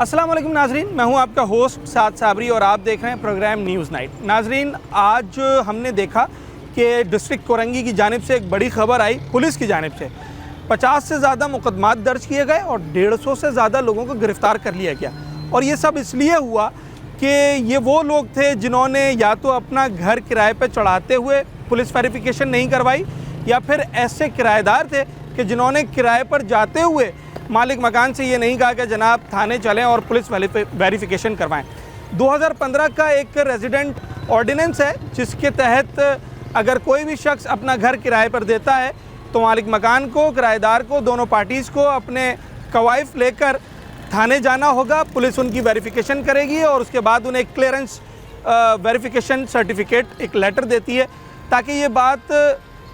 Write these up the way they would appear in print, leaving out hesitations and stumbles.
अस्सलाम वालेकुम नाजरीन, मैं हूं आपका होस्ट साद साबरी और आप देख रहे हैं प्रोग्राम न्यूज़ नाइट। नाजरीन, आज हमने देखा कि डिस्ट्रिक्ट कोरंगी की जानिब से एक बड़ी खबर आई। पुलिस की जानिब से 50 से ज़्यादा मुकदमात दर्ज किए गए और 150 से ज़्यादा लोगों को गिरफ़्तार कर लिया गया। और ये सब इसलिए हुआ कि ये वो लोग थे जिन्होंने या तो अपना घर किराए पर चढ़ाते हुए पुलिस वेरिफिकेशन नहीं करवाई, या फिर ऐसे किराएदार थे कि जिन्होंने किराए पर जाते हुए मालिक मकान से ये नहीं कहा कि जनाब थाने चलें और पुलिस वेरिफिकेशन करवाएं। 2015 का एक रेजिडेंट ऑर्डिनेंस है जिसके तहत अगर कोई भी शख्स अपना घर किराए पर देता है तो मालिक मकान को, किराएदार को, दोनों पार्टीज़ को अपने कवाइफ लेकर थाने जाना होगा। पुलिस उनकी वेरिफिकेशन करेगी और उसके बाद उन्हें क्लियरेंस वेरिफिकेशन सर्टिफिकेट एक लेटर देती है, ताकि ये बात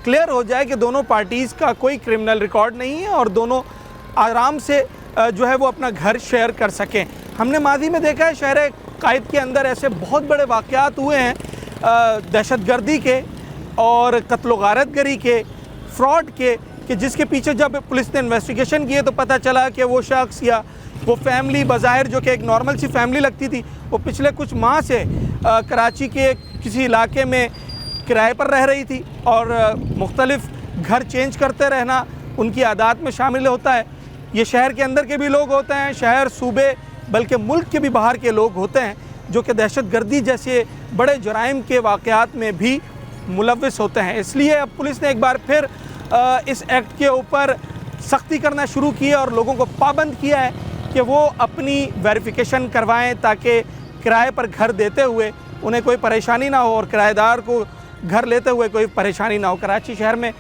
क्लियर हो जाए कि दोनों पार्टीज़ का कोई क्रिमिनल रिकॉर्ड नहीं है और दोनों आराम से जो है वो अपना घर शेयर कर सकें। हमने माजी में देखा है शहर कायद के अंदर ऐसे बहुत बड़े वाक़यात हुए हैं दहशतगर्दी के और कत्ल गारतगरी के, फ्रॉड के, कि जिसके पीछे जब पुलिस ने इन्वेस्टिगेशन किए तो पता चला कि वो शख्स या वो फैमिली बज़ाहिर जो कि एक नॉर्मल सी फैमिली लगती थी, वो पिछले कुछ माह से कराची के किसी इलाके में किराए पर रह रही थी और मुख्तलिफ घर चेंज करते रहना उनकी आदत में शामिल होता है। ये शहर के अंदर के भी लोग होते हैं, शहर, सूबे, बल्कि मुल्क के भी बाहर के लोग होते हैं जो कि दहशतगर्दी जैसे बड़े जुराइम के वाक़यात में भी मुलव्विस होते हैं। इसलिए अब पुलिस ने एक बार फिर इस एक्ट के ऊपर सख्ती करना शुरू की है और लोगों को पाबंद किया है कि वो अपनी वेरिफिकेशन करवाएं ताकि किराए पर घर देते हुए उन्हें कोई परेशानी ना हो और किराएदार को घर लेते हुए कोई परेशानी ना हो। कराची शहर में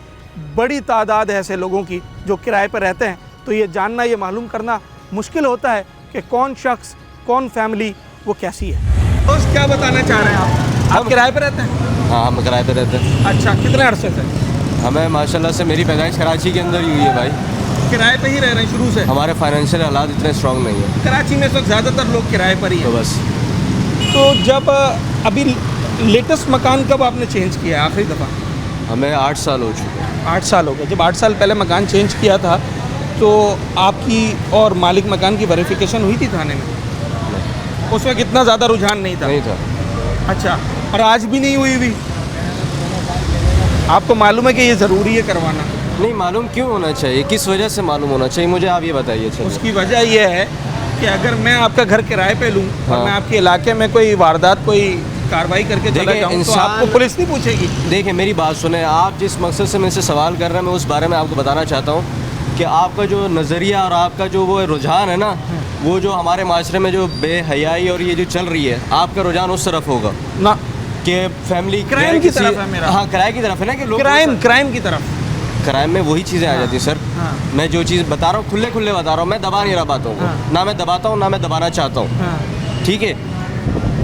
बड़ी तादाद है ऐसे लोगों की जो किराए पर रहते हैं, तो ये जानना, ये मालूम करना मुश्किल होता है कि कौन शख्स, कौन फैमिली, वो कैसी है। तो क्या बताना चाह रहे हैं आप किराए पर रहते हैं? हाँ, हम किराए पे रहते हैं। अच्छा, कितने अरसे से? हमें माशाल्लाह से मेरी पैदाइश कराची के अंदर ही हुई है भाई। किराए पे ही रह रहे हैं शुरू से? हमारे फाइनेंशियल हालात इतने स्ट्रॉन्ग नहीं है कराची में इस वक्त ज़्यादातर लोग किराए पर ही तो हैं। बस। तो जब अभी लेटेस्ट मकान कब आपने चेंज किया आखिरी दफ़ा? हमें 8 साल हो चुके हैं। 8 साल हो गए। जब 8 साल पहले मकान चेंज किया था तो आपकी और मालिक मकान की वेरिफिकेशन हुई थी थाने में? उस वक्त इतना ज़्यादा रुझान नहीं था? नहीं था। अच्छा, और आज भी नहीं हुई भी? आपको मालूम है कि ये ज़रूरी है करवाना? नहीं मालूम क्यों होना चाहिए, किस वजह से मालूम होना चाहिए, मुझे आप ये बताइए। चलिए। उसकी वजह यह है कि अगर मैं आपका घर किराए पे लूँ और हाँ। मैं आपके इलाके में कोई वारदात, कोई कार्रवाई करके चला जाऊँ तो आपको पुलिस नहीं पूछेगी? देखिए मेरी बात सुने, आप जिस मकसद से मेरे से सवाल कर रहे हैं मैं उस बारे में आपको बताना चाहता हूँ कि आपका जो नज़रिया और आपका जो वो रुझान है ना, वो जो हमारे माशरे में जो बेहयाई और ये जो चल रही है, आपका रुझान उस तरफ होगा ना कि फैमिली क्राइम की तरफ है मेरा। हाँ, क्राइम की तरफ है ना, कि लोग क्राइम की तरफ। क्राइम में वही चीज़ें आ जाती हैं सर। हाँ। मैं जो चीज़ बता रहा हूँ खुले खुले बता रहा हूँ, मैं दबा नहीं रहा बातों को। हाँ। ना मैं दबाता हूँ ना मैं दबाना चाहता हूँ। हाँ। ठीक है,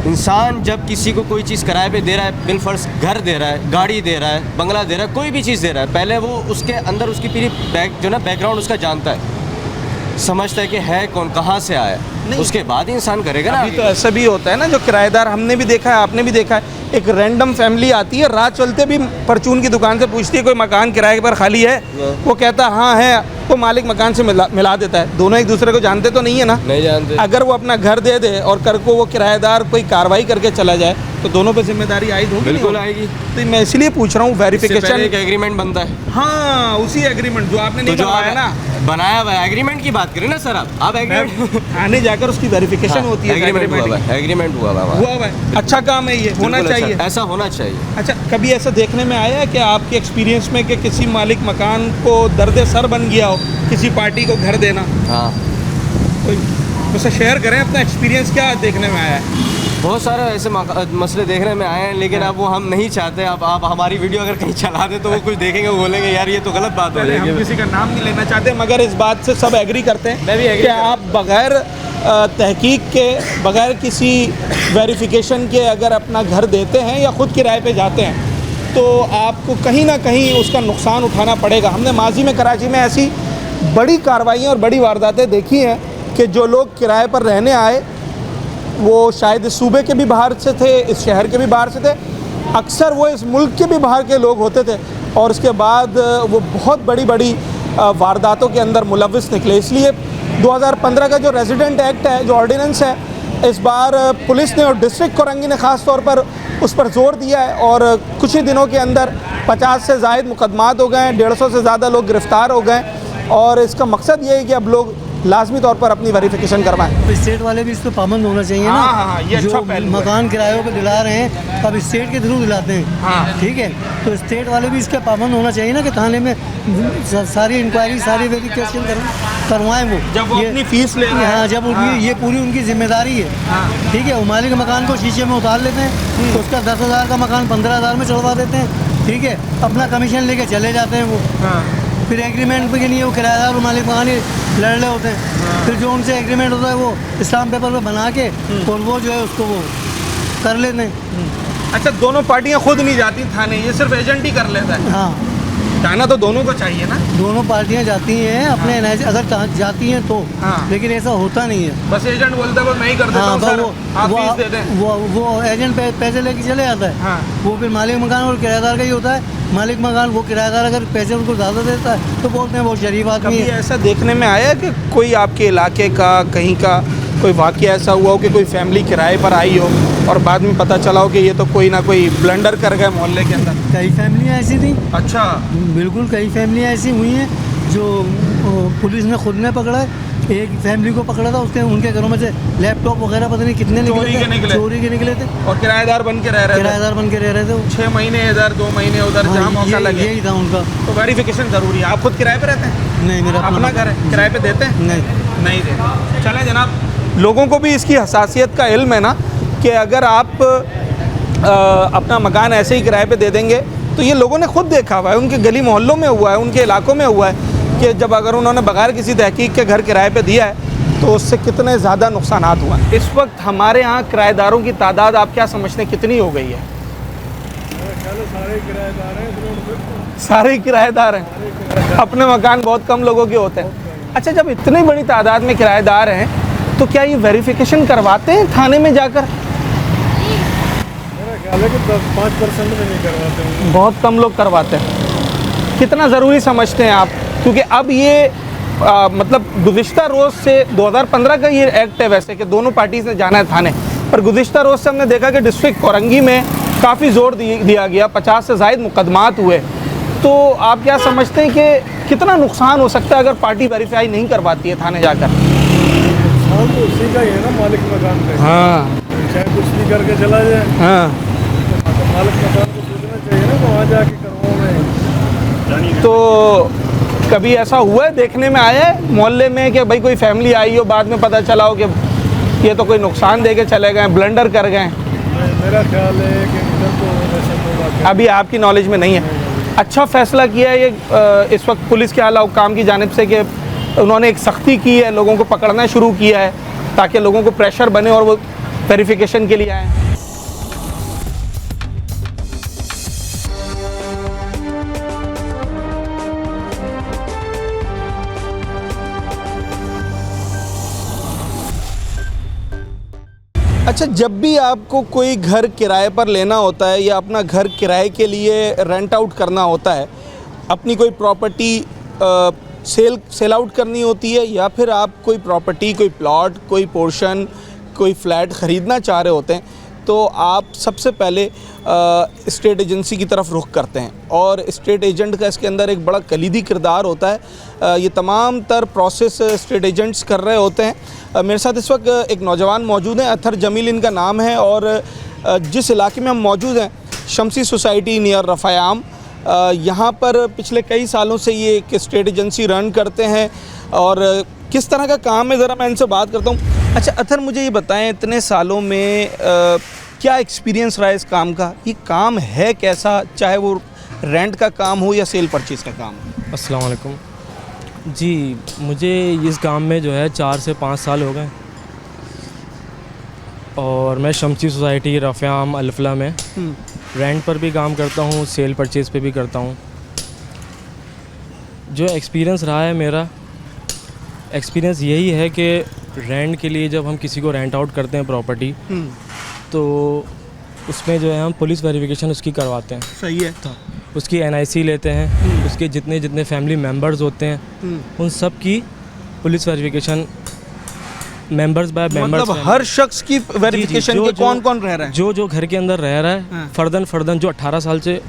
इंसान जब किसी को कोई चीज़ किराए पे दे रहा है, बिलफर्ज घर दे रहा है, गाड़ी दे रहा है, बंगला दे रहा है, कोई भी चीज़ दे रहा है, पहले वो उसके अंदर उसकी पूरी बैकग्राउंड उसका जानता है, समझता है कि है कौन, कहाँ से आया है, उसके बाद ही इंसान करेगा ना। अभी तो ऐसा भी होता है ना, जो किराएदार, हमने भी देखा है, आपने भी देखा है, एक रैंडम फैमिली आती है, रात चलते भी परचून की दुकान से पूछती है कोई मकान किराए पर खाली है, वो कहता हाँ है, वो मालिक मकान से मिला देता है। दोनों एक दूसरे को जानते तो नहीं है ना? नहीं जानते। अगर वो अपना घर दे दे और कर को वो किराएदार कोई कार्रवाई करके चला जाए तो दोनों पे जिम्मेदारी आयद होगी? बिल्कुल आएगी। तो मैं इसलिए पूछ रहा हूँ, वेरिफिकेशन एक एग्रीमेंट बनता है। हाँ, उसी एग्रीमेंट जो आपने नहीं बनवाया ना, बनाया हुआ एग्रीमेंट की बात करें ना सर आप एग्रीमेंट आने जाकर उसकी वेरिफिकेशन होती है। एग्रीमेंट हुआ हुआ। अच्छा काम है ये, होना चाहिए, ऐसा होना चाहिए। अच्छा, कभी ऐसा देखने में आया है कि आपके एक्सपीरियंस में कि किसी मालिक मकान को दर्द सर बन गया हो किसी पार्टी को घर देना? हाँ, कोई मुझसे शेयर करें अपना एक्सपीरियंस, क्या देखने में आया है? बहुत सारे ऐसे मसले देखने में आए हैं, लेकिन अब वो हम नहीं चाहते। आप हमारी वीडियो अगर कहीं चला दें तो वो कुछ देखेंगे, वो बोलेंगे यार ये तो गलत बात हो जाएगी। हम किसी का नाम नहीं लेना चाहते, मगर इस बात से सब एग्री करते हैं। मैं भी एग्री कि आप बगैर तहकीक के, बगैर किसी वेरिफिकेशन के अगर अपना घर देते हैं या ख़ुद किराए पे जाते हैं तो आपको कहीं ना कहीं उसका नुकसान उठाना पड़ेगा। हमने माजी में कराची में ऐसी बड़ी कार्रवाइयाँ और बड़ी वारदातें देखी हैं कि जो लोग किराए पर रहने आए वो शायद इस सूबे के भी बाहर से थे, इस शहर के भी बाहर से थे, अक्सर वो इस मुल्क के भी बाहर के लोग होते थे और उसके बाद वो बहुत बड़ी बड़ी वारदातों के अंदर मुलव्विस निकले। इसलिए 2015 का जो रेजिडेंट एक्ट है, जो ऑर्डिनेंस है, इस बार पुलिस ने और डिस्ट्रिक्ट कोरंगी ने ख़ास तौर पर उस पर जोर दिया है और कुछ ही दिनों के अंदर 50 से ज़ायद मुकदमात हो गए हैं, 150 से ज़्यादा लोग गिरफ़्तार हो गए और इसका मकसद ये है कि अब लोग लाजमी तौर पर अपनी वेरिफिकेशन करवाएं। तो स्टेट वाले भी इस पर पाबंद होना चाहिए ना। हाँ, ये अच्छा जो पहलू है। मकान किरायों पे दिला रहे हैं अब स्टेट के थ्रू दिलाते हैं। हाँ। ठीक है, तो स्टेट वाले भी इसका पाबंद होना चाहिए ना कि थाने में सारी इंक्वायरी, सारी वेरिफिकेशन करवाएं जब वो ये- अपनी फीस ले रहे हैं। हाँ, जब उनकी ये पूरी उनकी जिम्मेदारी है। हाँ। ठीक है, वो मालिक मकान को शीशे में उतार लेते हैं तो उसका 10,000 का मकान 15,000 में चढ़वा देते हैं। ठीक है, अपना कमीशन लेके चले जाते हैं वो। फिर एग्रीमेंट पे के लिए वो किराएदार और मालिक मकान ही लड़ रहे होते हैं। फिर जो उनसे एग्रीमेंट होता है वो स्टाम्प पेपर पे बना के और वो जो है उसको वो कर लेते हैं। अच्छा, दोनों पार्टियां खुद नहीं जाती थाने, ये सिर्फ एजेंट ही कर लेता है। हाँ, जाना तो दोनों को चाहिए ना। दोनों पार्टियां जाती हैं अपने NIC अगर जाती हैं तो। हाँ। लेकिन ऐसा होता नहीं है। बस एजेंट बोलता है वो मैं ही कर देता हाँ, हूँ सर, आप वो फीस दे दें। वो एजेंट पैसे लेके चले जाता है। हाँ। वो फिर मालिक मकान और किराएदार का ही होता है। मालिक मकान वो किराएदार अगर पैसे उनको ज़्यादा देता है तो बोलते हैं बहुत शरीफ आदमी कभी है। ऐसा देखने में आया कि कोई आपके इलाके का कहीं का कोई वाक़या ऐसा हुआ हो कि कोई फैमिली किराए पर आई हो और बाद में पता चला हो कि ये तो कोई ना कोई ब्लंडर कर गए मोहल्ले के अंदर? कई फैमिलियाँ ऐसी थी। अच्छा। बिल्कुल, कई फैमिलियाँ ऐसी हुई हैं जो पुलिस ने खुद ने पकड़ा है। एक फैमिली को पकड़ा था, उसके उनके घरों में से लैपटॉप वगैरह पता नहीं कितने चोरी के निकले थे और किराएदार बन के रह रहे थे। किराएदार बन के रह रहे थे वो। 6 महीने इधर, 2 महीने उधर, जहाँ मौका लगे। यही था उनका। तो वेरिफिकेशन ज़रूरी है। आप खुद किराए पे रहते हैं? नहीं, मेरा अपना घर है, किराए पे देते हैं? नहीं। देते। चलें जनाब, लोगों को भी इसकी हसासियत का इल्म है ना कि अगर आप अपना मकान ऐसे ही किराए पे दे देंगे तो ये लोगों ने खुद देखा हुआ है, उनके गली मोहल्लों में हुआ है, उनके इलाकों में हुआ है कि जब अगर उन्होंने बगैर किसी तहकीक के घर किराए पे दिया है तो उससे कितने ज़्यादा नुकसानात हुआ। इस वक्त हमारे यहाँ किराएदारों की तादाद आप क्या समझते हैं कितनी हो गई है? सारे किराएदार हैं। अपने मकान बहुत कम लोगों के होते हैं। अच्छा, जब इतनी बड़ी तादाद में किराएदार हैं तो क्या ये वेरिफिकेशन करवाते हैं थाने में जाकर? मेरा ख्याल है कि 5% में नहीं करवाते हैं। बहुत कम लोग करवाते हैं। कितना ज़रूरी समझते हैं आप? क्योंकि अब ये मतलब गुज़िश्ता रोज़ से 2015 का ये एक्ट है वैसे कि दोनों पार्टीज़ ने जाना है थाने, पर गुज़िश्ता रोज़ से हमने देखा कि डिस्ट्रिक्ट कोरंगी में काफ़ी ज़ोर दिया गया, 50 से ज़ायद मुकदमात हुए। तो आप क्या समझते हैं कि कितना नुकसान हो सकता है अगर पार्टी वेरीफाई नहीं करवाती है थाने जाकर? हाँ, तो उसी का ही है ना मालिक मकान का। हाँ चाहे कुछ भी करके चला जाए, हाँ। तो मालिक मकान को सोचना चाहिए ना, वहाँ जाके करवाओ। तो कभी ऐसा हुआ है, देखने में आया है मोहल्ले में कि भाई कोई फैमिली आई हो, बाद में पता चला हो कि ये तो कोई नुकसान दे के चले गए, ब्लंडर कर गए? मेरा ख्याल है कि इधर तो ऐसा कोई वाक़या अभी आपकी नॉलेज में नहीं है। अच्छा फैसला किया है ये इस वक्त पुलिस के आला हुक्काम की जानिब से कि उन्होंने एक सख्ती की है, लोगों को पकड़ना शुरू किया है ताकि लोगों को प्रेशर बने और वो वेरिफिकेशन के लिए आएँ। अच्छा, जब भी आपको कोई घर किराए पर लेना होता है या अपना घर किराए के लिए रेंट आउट करना होता है, अपनी कोई प्रॉपर्टी सेल आउट करनी होती है या फिर आप कोई प्रॉपर्टी, कोई प्लॉट, कोई पोर्शन, कोई फ्लैट ख़रीदना चाह रहे होते हैं, तो आप सबसे पहले स्टेट एजेंसी की तरफ रुख करते हैं और स्टेट एजेंट का इसके अंदर एक बड़ा कलीदी किरदार होता है। ये तमाम तर प्रोसेस स्टेट एजेंट्स कर रहे होते हैं। मेरे साथ इस वक्त एक नौजवान मौजूद हैं, अथर जमील इनका नाम है और जिस इलाके में हम मौजूद हैं, शमसी सोसाइटी नियर रफ़ायाम, यहाँ पर पिछले कई सालों से ये एक स्टेट एजेंसी रन करते हैं और किस तरह का काम है ज़रा मैं इनसे बात करता हूँ। अच्छा अथर, मुझे ये बताएं, इतने सालों में क्या एक्सपीरियंस रहा है इस काम का? ये काम है कैसा, चाहे वो रेंट का काम हो या सेल परचेज़ का काम? अस्सलाम वालेकुम जी, मुझे इस काम में जो है 4 से 5 साल हो गए और मैं शमसी सोसाइटी रफ़ायाम अल्फला में रेंट पर भी काम करता हूँ, सेल परचेज़ पे भी करता हूँ। जो एक्सपीरियंस रहा है मेरा, एक्सपीरियंस यही है कि रेंट के लिए जब हम किसी को रेंट आउट करते हैं प्रॉपर्टी, तो उसमें जो है हम पुलिस वेरिफिकेशन उसकी करवाते हैं। सही है। उसकी NIC लेते हैं, उसके जितने फैमिली मेम्बर्स होते हैं उन सब की police verification members by members, मतलब हर शख्स की वेरिफिकेशन के कौन कौन रह रहा है? जो घर के अंदर रह रहा है, हाँ। फर्दन जो 18 साल से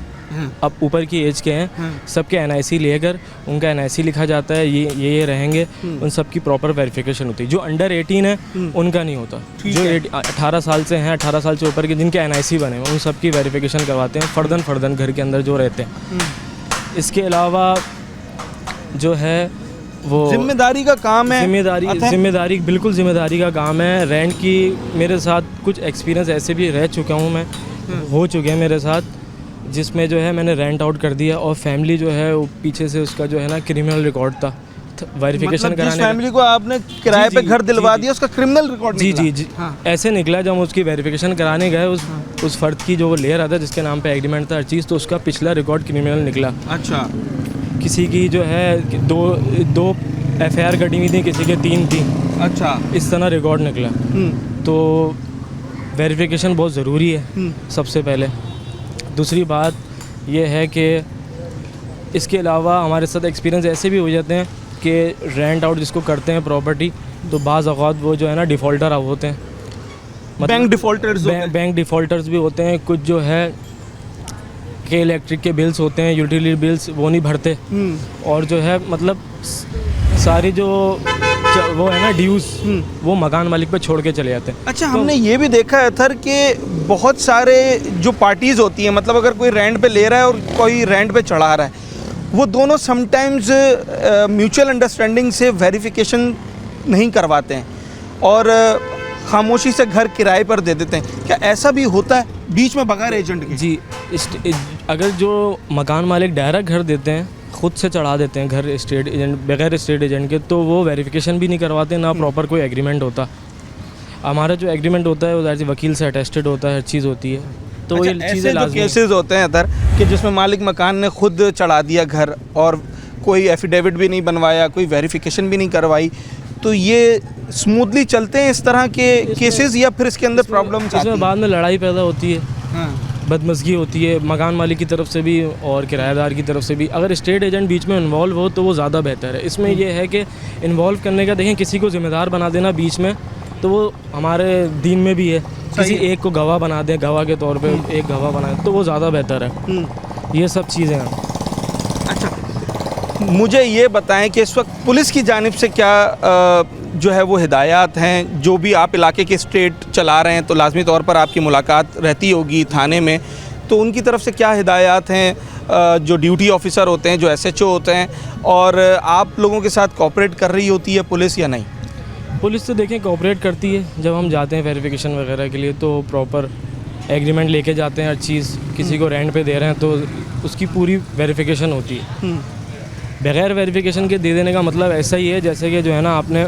अब ऊपर की एज के हैं, सबके NIC लेकर उनका NIC लिखा जाता है, ये रहेंगे, उन सब की प्रॉपर वेरिफिकेशन होती है। जो अंडर 18 है उनका नहीं होता। जो 18 साल से हैं, 18 साल से ऊपर के जिनके NIC बने हुए, उन सब की वेरिफिकेशन करवाते हैं फर्दन घर के अंदर जो रहते हैं। इसके अलावा जो है वो जिम्मेदारी का काम है। जिम्मेदारी बिल्कुल जिम्मेदारी का काम है। रेंट की मेरे साथ कुछ एक्सपीरियंस ऐसे भी रह चुका हूँ मैं, हो चुके हैं मेरे साथ, जिसमें जो है मैंने रेंट आउट कर दिया और फैमिली जो है वो पीछे से उसका जो है ना क्रिमिनल रिकॉर्ड था वेरिफिकेशन मतलब जिस कराने फैमिली को आपने किराए पे घर दिलवा दिया उसका क्रिमिनल रिकॉर्ड जी निकला? जी जी ऐसे निकला जब हम उसकी वेरिफिकेशन कराने गए, उस फर्द की जो वो ले रहा था जिसके नाम पे एग्रीमेंट था हर चीज़, तो उसका पिछला रिकॉर्ड क्रिमिनल निकला। अच्छा। किसी की जो है दो FIR कटी हुई थी, किसी के 3 थी। अच्छा। इस तरह रिकॉर्ड निकला। तो वेरिफिकेशन बहुत ज़रूरी है सबसे पहले। दूसरी बात ये है कि इसके अलावा हमारे साथ एक्सपीरियंस ऐसे भी हो जाते हैं कि रेंट आउट जिसको करते हैं प्रॉपर्टी, तो बाज़ औक़ात वो जो है ना डिफ़ॉल्टर होते हैं, बैंक डिफ़ॉल्टर्स बैंक डिफ़ॉल्टर्स भी होते हैं। कुछ जो है के इलेक्ट्रिक के बिल्स होते हैं, यूटिलिटी बिल्स, वो नहीं भरते, और जो है मतलब सारी जो वो है ना ड्यूज़, वो मकान मालिक पे छोड़ के चले जाते हैं। अच्छा, हमने ये भी देखा है सर कि बहुत सारे जो पार्टीज़ होती हैं, मतलब अगर कोई रेंट पे ले रहा है और कोई रेंट पे चढ़ा रहा है, वो दोनों समटाइम्स म्यूचुअल अंडरस्टैंडिंग से वेरिफिकेशन नहीं करवाते हैं और खामोशी से घर किराए पर दे देते हैं। क्या ऐसा भी होता है बीच में बगैर एजेंट के? जी, अगर जो मकान मालिक डायरेक्ट घर देते हैं, खुद से चढ़ा देते हैं घर स्टेट एजेंट बगैर स्टेट एजेंट के, तो वो वेरिफिकेशन भी नहीं करवाते, ना प्रॉपर कोई एग्रीमेंट होता। हमारा जो एग्रीमेंट होता है वो ज़ाहिर सी वकील से अटेस्टेड होता है, हर चीज़ होती है। तो अच्छा, ये चीज़ें लाज़मी केसेस होते हैं इधर कि जिसमें मालिक मकान ने खुद चढ़ा दिया घर और कोई एफिडेविट भी नहीं बनवाया, कोई वेरिफिकेशन भी नहीं करवाई, तो ये स्मूथली चलते हैं इस तरह के केसेस, या फिर इसके अंदर प्रॉब्लम? इसमें बाद में लड़ाई पैदा होती है, बदमज़गी होती है मकान मालिक की तरफ से भी और किराएदार की तरफ से भी। अगर स्टेट एजेंट बीच में इन्वॉल्व हो तो वो ज़्यादा बेहतर है। इसमें ये है कि इन्वॉल्व करने का, देखें, किसी को ज़िम्मेदार बना देना बीच में, तो वो हमारे दीन में भी है, किसी एक को गवाह बना दें, गवाह के तौर पे एक गवाह बनाए, तो वो ज़्यादा बेहतर है। ये सब चीज़ें हैं। अच्छा, मुझे ये बताएं कि इस वक्त पुलिस की जानिब से क्या जो है वो हिदायत हैं? जो भी आप इलाके के स्टेट चला रहे हैं तो लाजमी तौर पर आपकी मुलाकात रहती होगी थाने में, तो उनकी तरफ से क्या हिदायत हैं? जो ड्यूटी ऑफिसर होते हैं, जो SHO होते हैं, और आप लोगों के साथ कोऑपरेट कर रही होती है पुलिस या नहीं? पुलिस तो देखें कोऑपरेट करती है। जब हम जाते हैं वेरिफिकेशन वगैरह के लिए तो प्रॉपर एग्रीमेंट लेके जाते हैं, हर चीज़। किसी को रेंट पे दे रहे हैं तो उसकी पूरी वेरिफिकेशन होती है। बगैर वेरिफिकेशन के दे देने का मतलब ऐसा ही है जैसे कि जो है ना आपने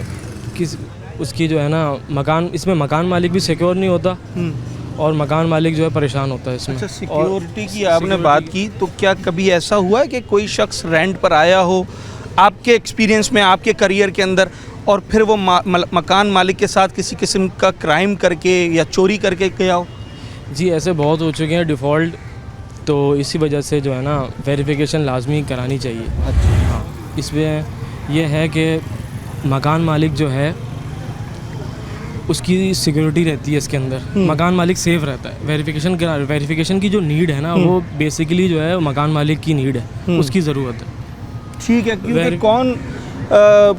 उसकी जो है ना मकान, इसमें मकान मालिक भी सिक्योर नहीं होता और मकान मालिक जो है परेशान होता है इसमें। अच्छा, सिक्योरिटी की आपने बात की, तो क्या कभी ऐसा हुआ है कि कोई शख्स रेंट पर आया हो आपके एक्सपीरियंस में, आपके करियर के अंदर, और फिर वो मकान मालिक के साथ किसी किस्म का क्राइम करके या चोरी करके गया हो? जी, ऐसे बहुत हो चुके हैं डिफ़ॉल्ट, तो इसी वजह से जो है ना वेरिफिकेशन लाजमी करानी चाहिए। अच्छा। हाँ, इसमें यह है कि मकान मालिक जो है उसकी सिक्योरिटी रहती है इसके अंदर, मकान मालिक सेफ रहता है। वेरिफिकेशन की जो नीड है ना, वो बेसिकली जो है मकान मालिक की नीड है, उसकी ज़रूरत है। ठीक है, क्योंकि कौन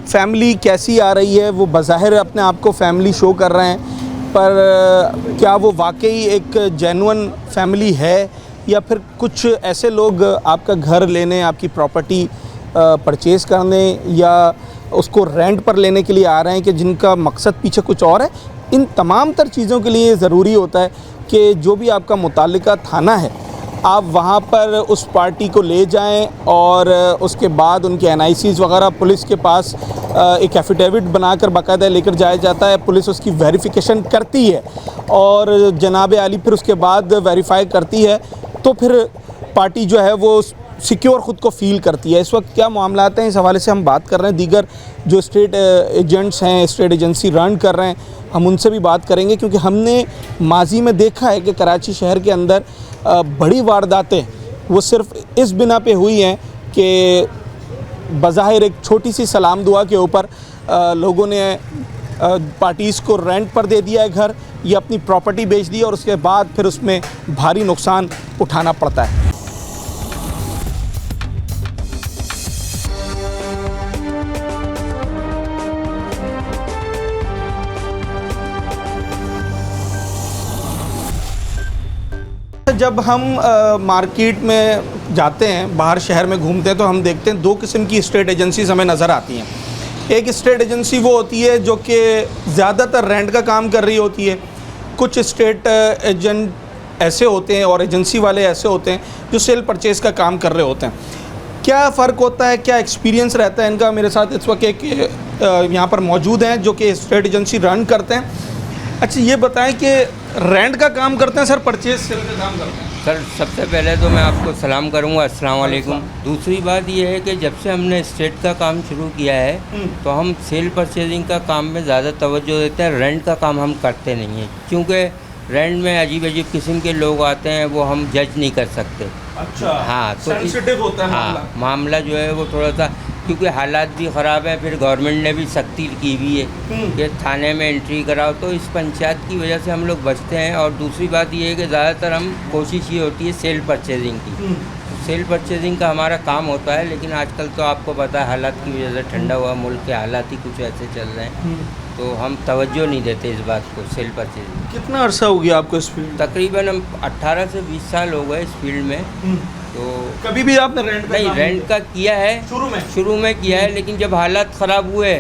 फैमिली कैसी आ रही है, वो बज़ाहिर अपने आप को फैमिली शो कर रहे हैं, पर क्या वो वाकई एक जेन्युइन फैमिली है, या फिर कुछ ऐसे लोग आपका घर लेने, आपकी प्रॉपर्टी परचेज़ करने या उसको रेंट पर लेने के लिए आ रहे हैं कि जिनका मकसद पीछे कुछ और है? इन तमाम तर चीज़ों के लिए ज़रूरी होता है कि जो भी आपका मुताल्लिका थाना है, आप वहाँ पर उस पार्टी को ले जाएं और उसके बाद उनके NICs वगैरह पुलिस के पास एक एफिडेविट बनाकर बाकायदा लेकर जाया जाता है। पुलिस उसकी वेरिफिकेशन करती है और जनाब आली फिर उसके बाद वेरीफाई करती है, तो फिर पार्टी जो है वो सिक्योर ख़ुद को फ़ील करती है। इस वक्त क्या मामलात हैं, इस हवाले से हम बात कर रहे हैं। दीगर जो स्टेट एजेंट्स हैं, स्टेट एजेंसी रन कर रहे हैं, हम उनसे भी बात करेंगे, क्योंकि हमने माजी में देखा है कि कराची शहर के अंदर बड़ी वारदातें वो सिर्फ इस बिना पे हुई हैं कि बज़ाहिर एक छोटी सी सलाम दुआ के ऊपर लोगों ने पार्टीज़ को रेंट पर दे दिया है घर, ये अपनी प्रॉपर्टी बेच दी और उसके बाद फिर उसमें भारी नुकसान उठाना पड़ता है। जब हम मार्केट में जाते हैं, बाहर शहर में घूमते हैं, तो हम देखते हैं दो किस्म की स्टेट एजेंसीज हमें नज़र आती हैं। एक स्टेट एजेंसी वो होती है जो कि ज़्यादातर रेंट का काम कर रही होती है। कुछ स्टेट एजेंट ऐसे होते हैं और एजेंसी वाले ऐसे होते हैं जो सेल परचेज़ का काम कर रहे होते हैं। क्या फ़र्क होता है, क्या एक्सपीरियंस रहता है इनका? मेरे साथ इस वक्त एक यहाँ पर मौजूद हैं जो कि स्टेट एजेंसी रन करते हैं। अच्छा, ये बताएं कि रेंट का काम करते हैं सर, परचेज सेल का काम करते हैं? सर, सबसे पहले तो मैं आपको सलाम करूंगा, अस्सलाम वालेकुम। दूसरी बात ये है कि जब से हमने स्टेट का काम शुरू किया है तो हम सेल परचेजिंग का काम में ज़्यादा तवज्जो देते हैं, रेंट का काम हम करते नहीं हैं, क्योंकि रेंट में अजीब अजीब किस्म के लोग आते हैं, वो हम जज नहीं कर सकते। अच्छा, हाँ, तो सेंसिटिव होता है हाँ, मामला जो है वो थोड़ा सा, क्योंकि हालात भी ख़राब है, फिर गवर्नमेंट ने भी सख्ती की हुई है कि थाने में एंट्री कराओ, तो इस पंचायत की वजह से हम लोग बचते हैं। और दूसरी बात ये है कि ज़्यादातर हम कोशिश ये होती है सेल परचेजिंग की। सेल परचेजिंग का हमारा काम होता है, लेकिन आजकल तो आपको पता है हालात की वजह से, ठंडा हुआ मुल्क के हालात ही कुछ ऐसे चल रहे हैं, तो हम तवज्जो नहीं देते इस बात को, सेल परचेजिंग। कितना अरसा हो गया आपको इस फील्ड? तकरीबन हम 18 से 20 साल हो गए इस फील्ड में। तो कभी भी आपने रेंट का नहीं, काम रेंट का किया है, शुरू में किया है, लेकिन जब हालात ख़राब हुए,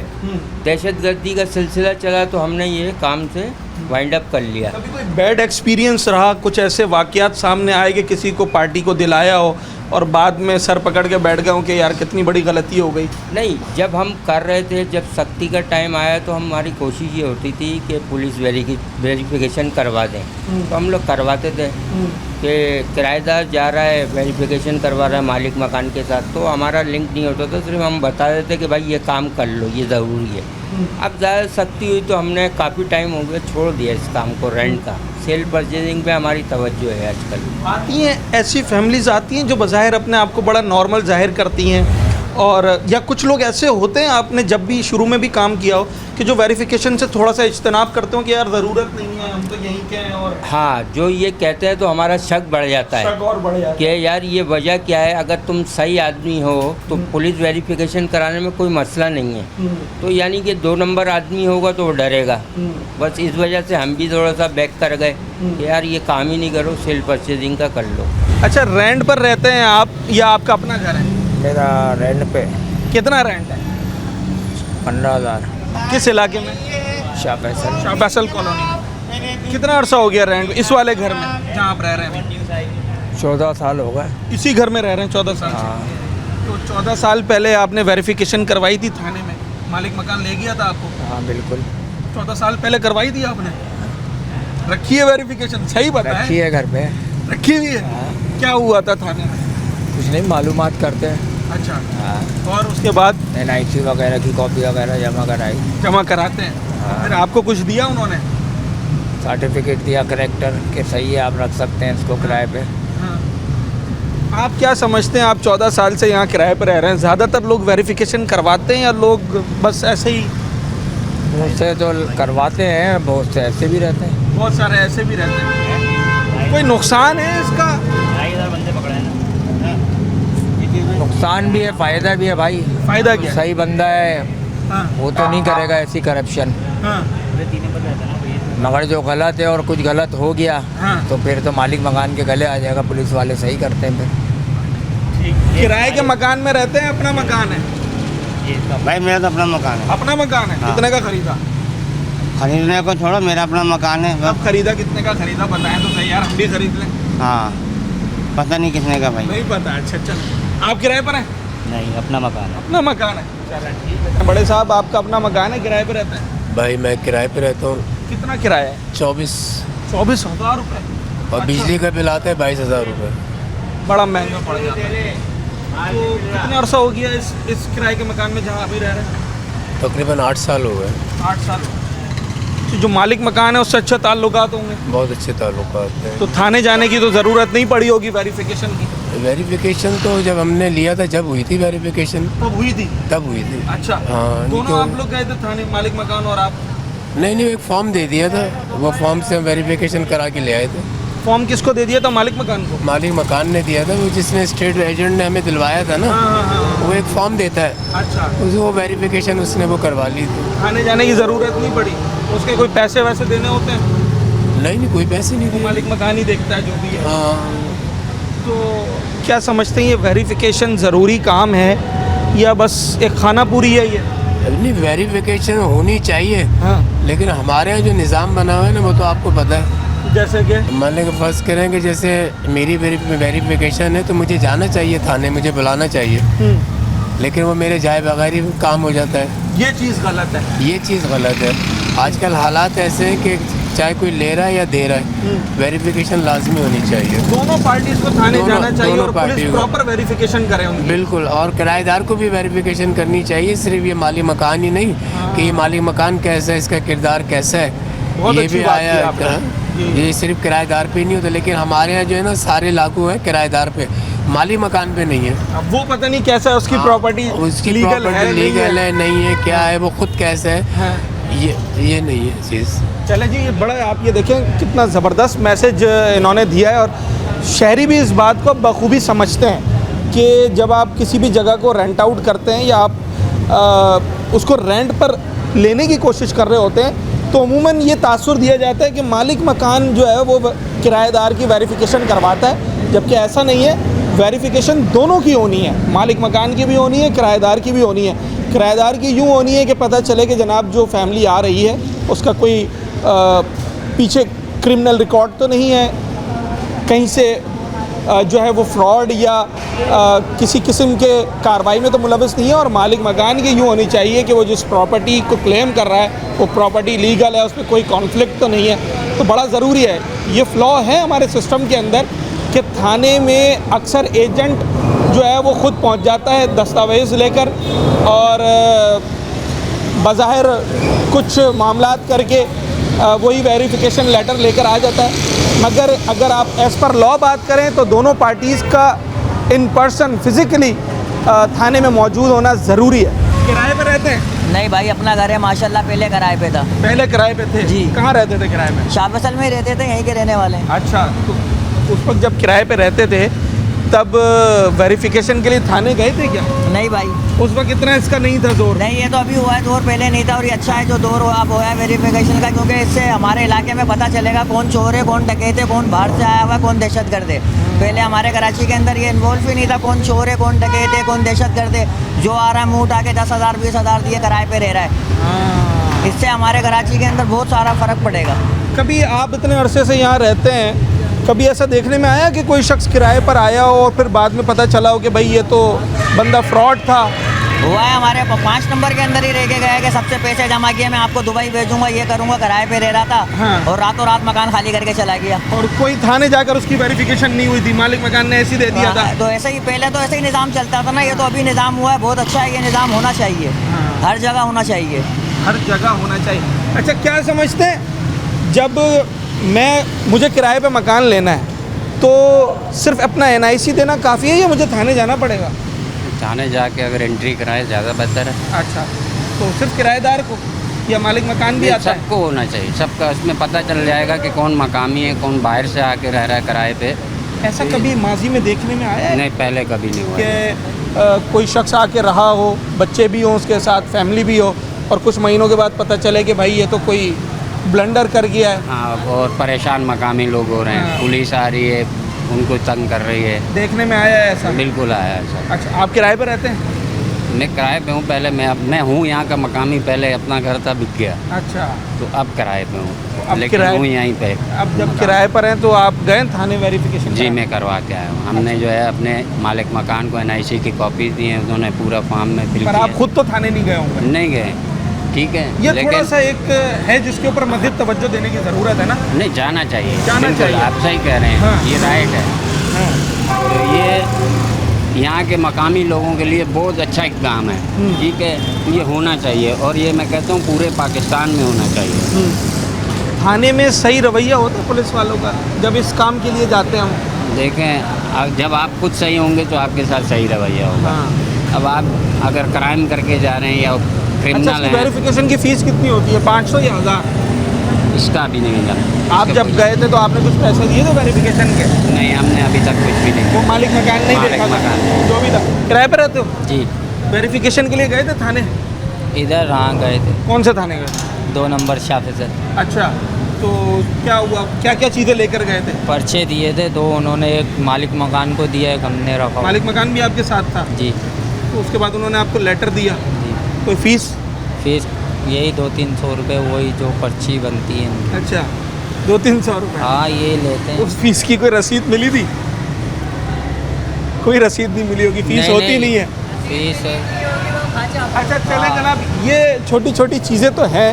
दहशतगर्दी का सिलसिला चला, तो हमने ये काम से वाइंड अप कर लिया। कभी कोई बैड एक्सपीरियंस रहा, कुछ ऐसे वाक़यात सामने आए कि किसी को पार्टी को दिलाया हो और बाद में सर पकड़ के बैठ गए हो कि यार कितनी बड़ी गलती हो गई? नहीं, जब हम कर रहे थे, जब सख्ती का टाइम आया, तो हमारी कोशिश ये होती थी कि पुलिस वेरिफिकेशन करवा दें, तो हम लोग करवाते थे कि किराएदार जा रहा है, वेरिफिकेशन करवा रहा है मालिक मकान के साथ, तो हमारा लिंक नहीं होता था, सिर्फ हम बता देते कि भाई ये काम कर लो, ये ज़रूरी है। अब ज़्यादा सख्ती हुई तो हमने काफ़ी टाइम हो गया छोड़ दिया इस काम को, रेंट का। सेल परचेजिंग पे हमारी तवज्जो है आजकल। आती हैं ऐसी फैमिलीज़ आती हैं जो बज़ाहिर अपने आप को बड़ा नॉर्मल जाहिर करती हैं, और या कुछ लोग ऐसे होते हैं, आपने जब भी शुरू में भी काम किया हो, कि जो वेरिफिकेशन से थोड़ा सा इज्तनाब करते हो कि यार ज़रूरत नहीं है, हम तो यहीं के हैं? और हाँ, जो ये कहते हैं तो हमारा शक बढ़ जाता है, शक और बढ़ जाता है कि यार ये वजह क्या है। अगर तुम सही आदमी हो तो पुलिस वेरिफिकेशन कराने में कोई मसला नहीं है, तो यानी कि 2 नंबर आदमी होगा तो वो डरेगा। बस इस वजह से हम भी थोड़ा सा बैक कर गए कि यार ये काम ही नहीं करो, सेल परचेजिंग का कर लो। अच्छा, रेंट पर रहते हैं आप या आपका अपना घर है? मेरा रेंट पे। कितना रेंट है? 15,000। किस इलाके में? शाह फैसल। शाह फैसल कॉलोनी। कितना अरसा हो गया रेंट इस वाले घर में जहाँ आप रह रहे हैं? 14 साल हो गए। इसी घर में रह रहे हैं 14 साल से? हाँ। तो 14 साल पहले आपने वेरिफिकेशन करवाई थी थाने में, मालिक मकान ले गया था आपको? हाँ बिल्कुल। 14 साल पहले करवाई थी आपने? रखी है वेरिफिकेशन? सही बताएं। रखी है घर पे। रखी हुई है? क्या हुआ था थाने में? कुछ नहीं, मालूमात करते हैं। अच्छा, हाँ। और उसके बाद NIC वगैरह की कॉपी वगैरह जमा कराई। जमा कराते हैं? हाँ। फिर आपको कुछ दिया उन्होंने? सर्टिफिकेट दिया करेक्टर के, सही है, आप रख सकते हैं इसको किराए पे। हाँ। आप क्या समझते हैं, आप 14 साल से यहाँ किराए पर रह रहे हैं, ज़्यादातर लोग वेरिफिकेशन करवाते हैं या लोग बस ऐसे ही? बहुत से तो करवाते हैं, बहुत से ऐसे भी रहते हैं। बहुत सारे ऐसे भी रहते हैं। कोई नुकसान है इसका? नुकसान भी है, फ़ायदा भी है भाई। फ़ायदा क्या? सही बंदा है हाँ। वो तो नहीं करेगा ऐसी करप्शन, हाँ। मगर जो गलत है और कुछ गलत हो गया हाँ। तो फिर तो मालिक मकान के गले आ जाएगा, पुलिस वाले सही करते हैं फिर। किराए के मकान में रहते हैं? अपना मकान है? भाई मेरा तो अपना मकान है। अपना मकान है? हाँ। कितने का खरीदा? खरीदने को छोड़ो, मेरा अपना मकान है। अब खरीदा कितने का खरीदा बताएं तो सही यार, हम भी खरीद लें। हाँ, पता नहीं कितने का भाई। नहीं पता? अच्छा अच्छा। आप किराए पर हैं? नहीं, अपना मकान है। अपना मकान है? चलो ठीक है। बड़े साहब, आपका अपना मकान है, किराए पर रहते हैं? भाई मैं किराए पे रहता हूँ। कितना किराया है? 24,000 रुपये। और बिजली का बिल आता है 22,000 रुपये। बड़ा महंगा पड़ जाता है। तो कितना अरसा हो गया इस किराए के मकान में जहाँ अभी रह रहे हैं? तकरीबन 8 साल हो गए। 8 साल। तो जो मालिक मकान है उससे अच्छे ताल्लुकात होंगे? बहुत अच्छे ताल्लुकात हैं। तो थाने जाने की तो ज़रूरत नहीं पड़ी होगी वेरिफिकेशन की? वेरिफिकेशन तो जब हमने लिया था, जब हुई थी वेरिफिकेशन, तब हुई थी। तब हुई थी। अच्छा, हाँ, दोनों तो- आप लोग गए थे थाने, मालिक मकान और आप? नहीं, एक फॉर्म दे दिया था, वो फॉर्म से हम वेरिफिकेशन करा के ले आए थे। फॉर्म किसको दे दिया था? मालिक मकान को? मालिक मकान ने दिया था, वो जिसने स्टेट एजेंट ने हमें दिलवाया था ना, वो एक फॉर्म देता है, अच्छा, वो वेरिफिकेशन उसने वो करवा ली थी। थाने जाने की ज़रूरत नहीं पड़ी? उसके कोई पैसे वैसे देने होते हैं? नहीं, कोई पैसे नहीं वो दिए। मालिक मकान ही देखता है जो भी है। हाँ, तो क्या समझते हैं, ये वेरिफिकेशन ज़रूरी काम है या बस एक खाना पूरी है ये? नहीं, वेरिफिकेशन होनी चाहिए, हाँ, लेकिन हमारे यहाँ जो निज़ाम बना हुआ है ना, वो तो आपको पता है। जैसे कि मान लें कि फर्ज करें कि जैसे मेरी वेरिफिकेशन है तो मुझे जाना चाहिए थाने, मुझे बुलाना चाहिए, लेकिन वो मेरे जाए बगैर ही काम हो जाता है। ये चीज़ गलत है। ये चीज़ गलत है। आजकल हालात ऐसे हैं कि चाहे कोई ले रहा है या दे रहा है, वेरिफिकेशन लाजमी होनी चाहिए। दोनों पार्टीज को थाने दोनों- जाना चाहिए दोनों और पुलिस पार्टी को। प्रॉपर वेरिफिकेशन करे उनकी। बिल्कुल, और किराएदार को भी वेरिफिकेशन करनी चाहिए, सिर्फ ये माली मकान ही नहीं कि ये माली मकान कैसा है, इसका किरदार कैसा है, बहुत ये अच्छी भी बात आया की है। आपने। हाँ, ये सिर्फ किराएदार पे नहीं होता, लेकिन हमारे यहाँ जो है ना सारे लागू है किराएदार पे, माली मकान पे नहीं है। अब वो पता नहीं कैसा है, उसकी हाँ, प्रॉपर्टी उसकी लीगल है प्रॉपर्टी नहीं लीगल है। है नहीं है, क्या है, वो खुद कैसा है, हाँ। ये नहीं है चीज़। चले जी, ये बड़ा आप ये देखें कितना ज़बरदस्त मैसेज इन्होंने दिया है, और शहरी भी इस बात को बखूबी समझते हैं कि जब आप किसी भी जगह को रेंट आउट करते हैं या आप उसको रेंट पर लेने की कोशिश कर रहे होते हैं, तो अमूमन ये तासुर दिया जाता है कि मालिक मकान जो है वो किराएदार की वेरिफिकेशन करवाता है, जबकि ऐसा नहीं है। वेरिफिकेशन दोनों की होनी है, मालिक मकान की भी होनी है, किराएदार की भी होनी है। किराएदार की यूँ होनी है कि पता चले कि जनाब जो फैमिली आ रही है उसका कोई पीछे क्रिमिनल रिकॉर्ड तो नहीं है, कहीं से जो है वो फ्रॉड या किसी किस्म के कार्रवाई में तो मुलविस नहीं है। और मालिक मकान की यूँ होनी चाहिए कि वो जिस प्रॉपर्टी को क्लेम कर रहा है वो प्रॉपर्टी लीगल है, उसमें कोई कॉन्फ्लिक्ट तो नहीं है। तो बड़ा ज़रूरी है, ये फ्लॉ है हमारे सिस्टम के अंदर कि थाने में अक्सर एजेंट जो है वो खुद पहुंच जाता है दस्तावेज़ लेकर और बज़ाहिर कुछ मामलात करके वही वेरिफिकेशन लेटर लेकर आ जाता है। मगर अगर आप एज़ पर लॉ बात करें तो दोनों पार्टीज़ का इन पर्सन फिज़िकली थाने में मौजूद होना ज़रूरी है। किराए पे रहते हैं? नहीं भाई, अपना घर है माशाल्लाह, पहले किराए पे था। पहले किराए पे थे जी। कहाँ रहते थे किराए में? शाह फैसल में ही रहते थे, यहीं के रहने वाले हैं। अच्छा, तो उस वक्त जब किराए पे रहते थे तब वेरिफिकेशन के लिए थाने गए थे क्या? नहीं भाई, उस वक्त इतना इसका नहीं था जोर। नहीं, ये तो अभी हुआ है, दौर पहले नहीं था। और ये अच्छा है जो दौर अब हुआ है वेरिफिकेशन का, क्योंकि इससे हमारे इलाके में पता चलेगा कौन चोर है, कौन डकैत है, कौन बाहर से आया हुआ है, कौन दहशतगर्द है। पहले हमारे कराची के अंदर ये इन्वॉल्व ही नहीं था, कौन चोर है, कौन डकैत है, कौन दहशतगर्द है। जो आ रहा है मुँह उठा के 10,000 20,000 दिए किराए पे रह रहा है। इससे हमारे कराची के अंदर बहुत सारा फ़र्क पड़ेगा। कभी आप इतने अरसे से यहाँ रहते हैं, कभी ऐसा देखने में आया कि कोई शख्स किराए पर आया हो और फिर बाद में पता चला हो कि भाई ये तो बंदा फ्रॉड था? हुआ है, हमारे 5 नंबर के अंदर ही रह के गया कि सबसे पैसे जमा किए, मैं आपको दुबई भेजूंगा, ये करूंगा, किराए पे रह रहा था। हाँ। और रातों रात मकान खाली करके चला गया। और कोई थाने जाकर उसकी वेरिफिकेशन नहीं हुई थी, मालिक मकान ने ऐसे ही दे दिया था? तो ऐसे ही पहले तो ऐसे ही निज़ाम चलता था ना, ये तो अभी निज़ाम हुआ है, बहुत अच्छा है। ये निज़ाम होना चाहिए, हर जगह होना चाहिए, हर जगह होना चाहिए। अच्छा, क्या समझते हैं, जब मुझे किराए पे मकान लेना है तो सिर्फ अपना NIC देना काफ़ी है या मुझे थाने जाना पड़ेगा? थाने जाके अगर एंट्री कराए ज़्यादा बेहतर है। अच्छा, तो सिर्फ किराएदार को या मालिक मकान भी आता है? सबको होना चाहिए, सबका उसमें पता चल जाएगा कि कौन मकामी है, कौन बाहर से आके रह रहा है किराए पे। ऐसा कभी माजी में देखने में आया है नहीं, पहले कभी नहीं हुआ कि कोई शख्स आके रहा हो, बच्चे भी हों उसके साथ, फैमिली भी हो, और कुछ महीनों के बाद पता चले कि भाई ये तो कोई ब्लंडर कर गया है? हाँ, और परेशान मकामी लोग हो रहे हैं। हाँ। पुलिस आ रही है, उनको तंग कर रही है। देखने में आया है ऐसा? बिल्कुल आया है सर। अच्छा, आप किराए पर रहते हैं? मैं किराए पे हूँ, पहले मैं हूँ यहाँ का मकामी, पहले अपना घर था बिक गया, अच्छा, तो अब किराए पे अब हूँ, लेकिन किराए- हूँ यहीं पे। अब जब किराए पर हैं तो आप गए थाने वेरिफिकेशन? जी, मैं करवा के आया हूँ। हमने जो है अपने मालिक मकान को NIC की कॉपी दी है, उन्होंने पूरा फॉर्म में फिल पर किया। आप खुद तो थाने नहीं गए होंगे? नहीं गए, ठीक है, ये लेकिन थोड़ा सा एक है जिसके ऊपर मज़ीद तवज्जो देने की ज़रूरत है ना? नहीं, जाना चाहिए, जाना बिल्कुल, चाहिए। आप सही कह रहे हैं। हाँ। ये राइट है। तो ये यहाँ के मकामी लोगों के लिए बहुत अच्छा इक़दाम है, ठीक है, ये होना चाहिए, और ये मैं कहता हूँ पूरे पाकिस्तान में होना चाहिए। थाने में सही रवैया होता है पुलिस वालों का जब इस काम के लिए जाते हैं हम? देखें जब आप खुद सही होंगे तो आपके साथ सही रवैया होगा। अब आप अगर क्राइम करके जा रहे हैं या क्रिमिनल हैं। वेरिफिकेशन की फ़ीस कितनी होती है, 500 या 1000? इसका अभी नहीं जाना। आप जब गए थे तो आपने कुछ पैसे दिए थे वेरिफिकेशन के? नहीं, हमने अभी तक कुछ भी नहीं। वो मालिक मकान नहीं देखा था जो भी था? किराए पर रहते हो? जी। वेरिफिकेशन के लिए गए थे थाने? इधर हाँ गए थे। कौन से थाने गए? 2 नंबर शाफिजर। अच्छा, तो क्या हुआ, क्या क्या चीज़ें लेकर गए थे? पर्चे दिए थे 2, उन्होंने एक मालिक मकान को दिया, एक हमने रखा। मालिक मकान भी आपके साथ था? जी। तो उसके बाद उन्होंने आपको लेटर दिया? जी। कोई फीस? फीस यही 200-300 रुपये, वही जो पर्ची बनती है। अच्छा, 200-300 रुपये? हाँ, ये लेते हैं। उस फीस की कोई रसीद मिली थी? कोई रसीद नहीं मिली होगी, फीस होती नहीं है? फीस है। अच्छा चलें जनाब, ये छोटी छोटी चीज़ें तो हैं,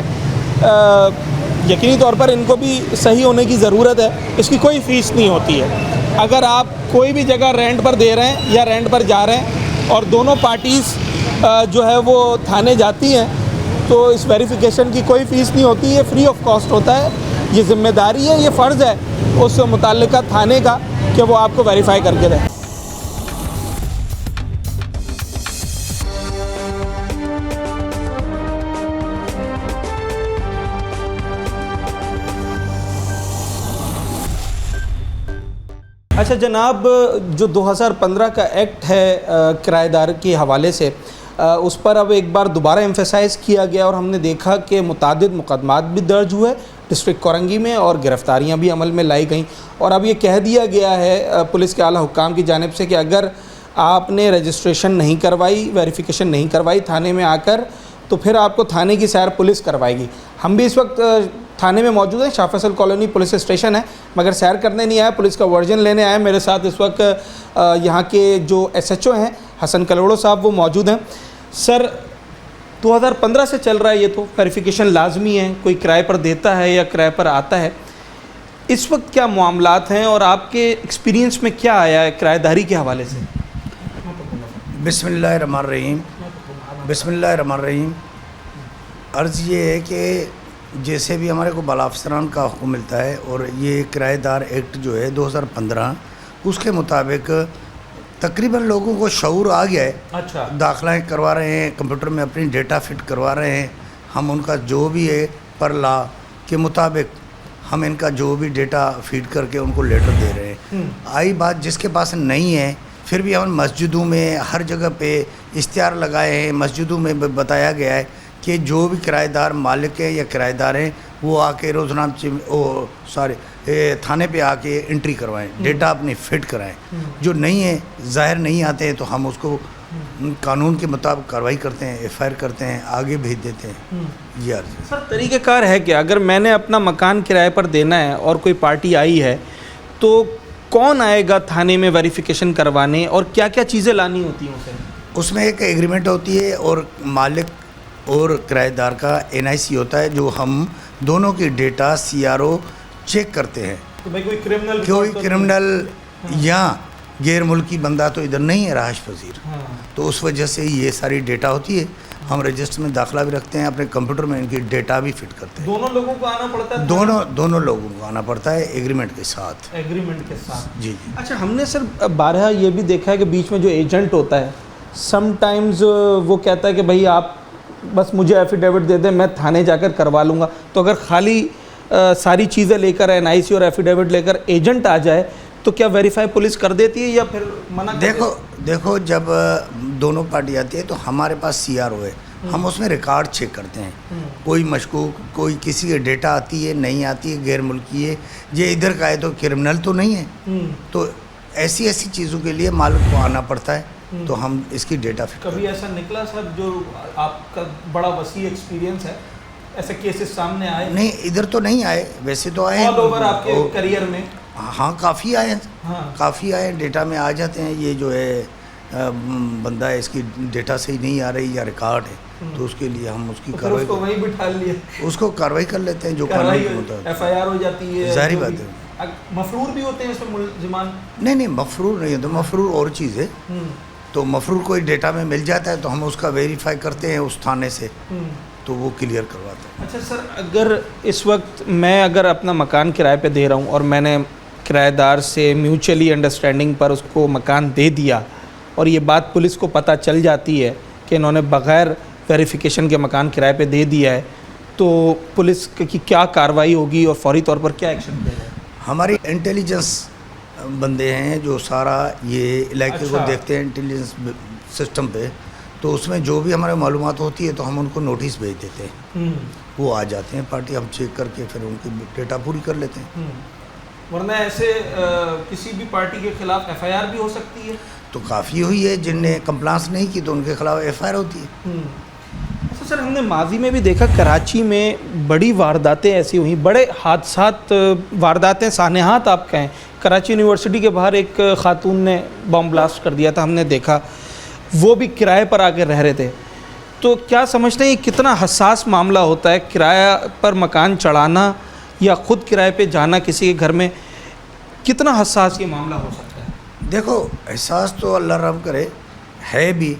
यकीनी तौर पर इनको भी सही होने की ज़रूरत है। इसकी कोई फ़ीस नहीं होती है। अगर आप कोई भी जगह रेंट पर दे रहे हैं या रेंट पर जा रहे हैं और दोनों पार्टीज़ जो है वो थाने जाती हैं, तो इस वेरिफिकेशन की कोई फ़ीस नहीं होती है, फ्री ऑफ कॉस्ट होता है। ये जिम्मेदारी है, ये फ़र्ज़ है उस मुताल्लिका थाने का कि वो आपको वेरीफाई करके दें। अच्छा जनाब, जो 2015 का एक्ट है किराएदार के हवाले से, उस पर अब एक बार दोबारा एम्फेसाइज़ किया गया और हमने देखा कि मुतादिद मुकदमात भी दर्ज हुए डिस्ट्रिक्ट कोरंगी में और गिरफ़्तारियाँ भी अमल में लाई गईं। और अब ये कह दिया गया है पुलिस के आला हुक्काम की जानिब से कि अगर आपने रजिस्ट्रेशन नहीं करवाई, वेरिफिकेशन नहीं करवाई थाने में आकर, तो फिर आपको थाने की सैर पुलिस करवाएगी। हम भी इस वक्त थाने में मौजूद हैं, Shah Faisal colony police station है, मगर सैर करने नहीं आया, पुलिस का वर्जन लेने आए। मेरे साथ इस वक्त यहाँ के जो SHO हैं हसन कलोड़ो साहब, वो मौजूद हैं। सर, 2015 से चल रहा है ये, तो वेरिफिकेशन लाजमी है, कोई किराए पर देता है या किराए पर आता है। इस वक्त क्या मामलात हैं और आपके एक्सपीरियंस में क्या आया है किराएदारी के हवाले से? बिस्मिल्लाहिर्रहमानिर्रहीम। बिस्मिल्लाहिर्रहमानिर्रहीम। अर्ज़ ये है कि जैसे भी हमारे को बाला अफसरान का हुक्म मिलता है और ये किराएदार एक्ट जो है 2015, उसके मुताबिक तकरीबन लोगों को शऊर आ गया है। अच्छा। दाखिलाएँ करवा रहे हैं, कंप्यूटर में अपनी डेटा फिट करवा रहे हैं। हम उनका जो भी है पर ला के मुताबिक हम इनका जो भी डेटा फीड करके उनको लेटर दे रहे हैं। आई बात जिसके पास नहीं है, फिर भी हम मस्जिदों में हर जगह पे इश्तिहार लगाए हैं, मस्जिदों में बताया गया है कि जो भी किराएदार मालिक है या किराएदार हैं वो आके रोज़नामा थाने पे आके एंट्री करवाएं, डेटा अपनी फिट कराएं। जो नहीं है, ज़ाहिर नहीं आते हैं, तो हम उसको कानून के मुताबिक कार्रवाई करते हैं, FIR करते हैं, आगे भेज देते हैं। ये अर्ज़ है। सर, तरीक़ेकार है कि अगर मैंने अपना मकान किराए पर देना है और कोई पार्टी आई है, तो कौन आएगा थाने में वेरिफिकेशन करवाने और क्या क्या चीज़ें लानी होती हैं उसे? उसमें एक एग्रीमेंट होती है और मालिक और किराएदार का NIC होता है, जो हम दोनों की डेटा CRO चेक करते हैं। तो भाई कोई क्रिमिनल या गैर मुल्की बंदा तो इधर नहीं है, रहाश पजीर। तो उस वजह से ये सारी डेटा होती है। हम रजिस्टर में दाखिला भी रखते हैं, अपने कंप्यूटर में इनकी डेटा भी फिट करते हैं। दोनों लोगों को आना पड़ता है? दोनों लोगों को आना पड़ता है एग्रीमेंट के साथ। एग्रीमेंट के साथ, जी जी। अच्छा, हमने सर 12 ये भी देखा है कि बीच में जो एजेंट होता है, समटाइम्स वो कहता है कि भाई आप बस मुझे एफिडेविट दे दें, मैं थाने जाकर करवा लूँगा। तो अगर खाली सारी चीज़ें लेकर NIC और एफिडेविट लेकर एजेंट आ जाए तो क्या वेरीफाई पुलिस कर देती है या फिर मना कर देती है? देखो जब दोनों पार्टी आती है तो हमारे पास CRO है, हम उसमें रिकॉर्ड चेक करते हैं। कोई मशकूक, कोई किसी की डेटा आती है, नहीं आती है, गैर मुल्की है, ये इधर का है तो क्रिमिनल तो नहीं है। तो ऐसी चीज़ों के लिए मालिक को आना पड़ता है, तो हम इसकी डेटा फिट। कभी ऐसा निकला सर, जो आपका बड़ा वसी एक्सपीरियंस है, ऐसे केसेस सामने आए? नहीं, इधर तो नहीं आए, वैसे तो आए ऑल ओवर आपके करियर में। हाँ, काफ़ी आए हैं। काफ़ी आए, डेटा में आ जाते हैं। ये जो है बंदा है, इसकी डेटा सही नहीं आ रही या रिकॉर्ड है, तो उसके लिए हम उसकी कार्रवाई उसको वहीं बिठा लिए, उसको कार्रवाई कर लेते हैं। जो कानून के मुताबिक FIR हो जाती है। जाहिर बात है। मफरूर भी होते हैं इसमें मुलजिमान? नहीं, मफरूर नहीं होता। मफरूर और चीज़ है। तो मफरूर कोई डेटा में मिल जाता है तो हम उसका वेरीफाई करते हैं उस थाने से, तो वो क्लियर करवाते हैं। अच्छा सर, अगर इस वक्त मैं अपना मकान किराए पे दे रहा हूँ और मैंने किराएदार से म्यूचुअली अंडरस्टैंडिंग पर उसको मकान दे दिया और ये बात पुलिस को पता चल जाती है कि इन्होंने बग़ैर वेरिफिकेशन के मकान किराए पे दे दिया है, तो पुलिस की क्या कार्रवाई होगी और फौरी तौर पर क्या एक्शन लेगा? हमारी इंटेलिजेंस बंदे हैं जो सारा ये इलाके को देखते हैं इंटेलिजेंस सिस्टम पे, तो उसमें जो भी हमारे मालूमात होती है तो हम उनको नोटिस भेज देते हैं, वो आ जाते हैं पार्टी, हम चेक करके फिर उनकी डेटा पूरी कर लेते हैं। वरना ऐसे किसी भी पार्टी के खिलाफ एफआईआर भी हो सकती है? तो काफ़ी हुई है, जिनने कंप्लांस नहीं की तो उनके खिलाफ एफआईआर होती है। अच्छा सर, हमने माजी में भी देखा कराची में बड़ी वारदातें ऐसी हुई, बड़े हादसात वारदातें सानेहात आप कहें। कराची यूनिवर्सिटी के बाहर एक खातून ने बम ब्लास्ट कर दिया था, हमने देखा, वो भी किराए पर आके रह रहे थे। तो क्या समझते हैं ये कितना हसास मामला होता है, किराया पर मकान चढ़ाना या ख़ुद किराए पे जाना किसी के घर में, कितना हसास ये मामला हो सकता है? देखो, एहसास तो अल्लाह रहम करे है भी,